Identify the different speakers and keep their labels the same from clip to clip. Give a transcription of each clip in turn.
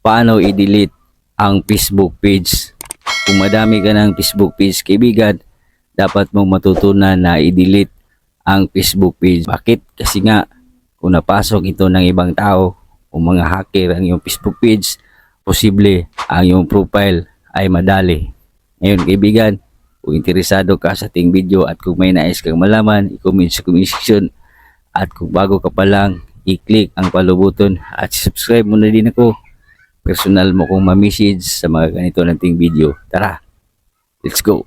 Speaker 1: paano i-delete ang Facebook page. Kung madami ka ng Facebook page, kaibigan, dapat mong matutunan na i-delete ang Facebook page. Bakit? Kasi nga, kung napasok ito ng ibang tao o mga hacker ang iyong Facebook page, posible ang iyong profile ay madali. Ngayon kaibigan, kung interesado ka sa ating video at kung may nais kang malaman, i-comment sa comment section. At kung bago ka pa lang, i-click ang follow button at subscribe mo na din ako. Personal mo kong ma-message sa mga ganito nating video. Tara, let's go!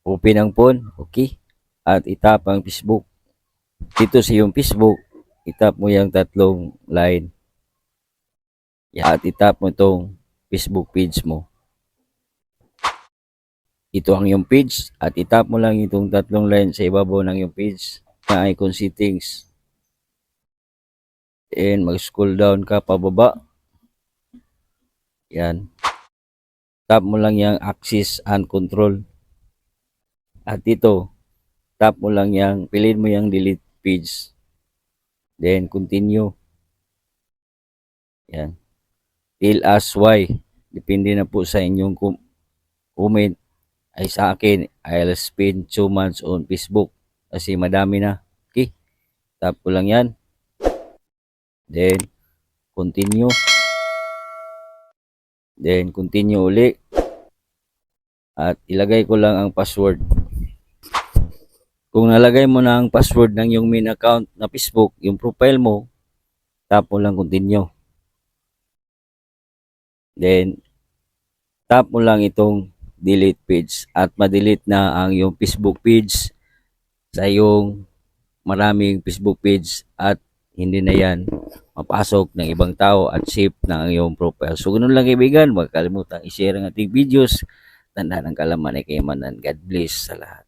Speaker 1: Open ang phone, okay? At itap ang Facebook. Dito sa iyong Facebook, itap mo yung tatlong line. At itap mo itong Facebook page mo. Ito ang iyong page at itap mo lang itong tatlong line sa ibabaw ng iyong page na icon settings. And mag-scroll down ka pababa. Yan. Tap mo lang yung access and control. At dito, tap mo lang yung, piliin mo yung delete page. Then continue. Yan. Tell us why. Depende na po sa inyong comment. Ay sa akin, I'll spend 2 months on Facebook. Kasi madami na. Okay. Tap ko lang yan. Then, continue. Then, continue uli. At ilagay ko lang ang password. Kung nalagay mo na ang password ng yung main account na Facebook, yung profile mo, tap mo lang continue. Then, tap mo lang itong delete page. At ma-delete na ang yung Facebook page sa yung maraming Facebook page at hindi na yan mapasok ng ibang tao at safe ng iyong profile. So, ganun lang kaibigan. Huwag kalimutang i-share ang ating videos. Tandaan ang kalaman ay kayamanan. God bless sa lahat.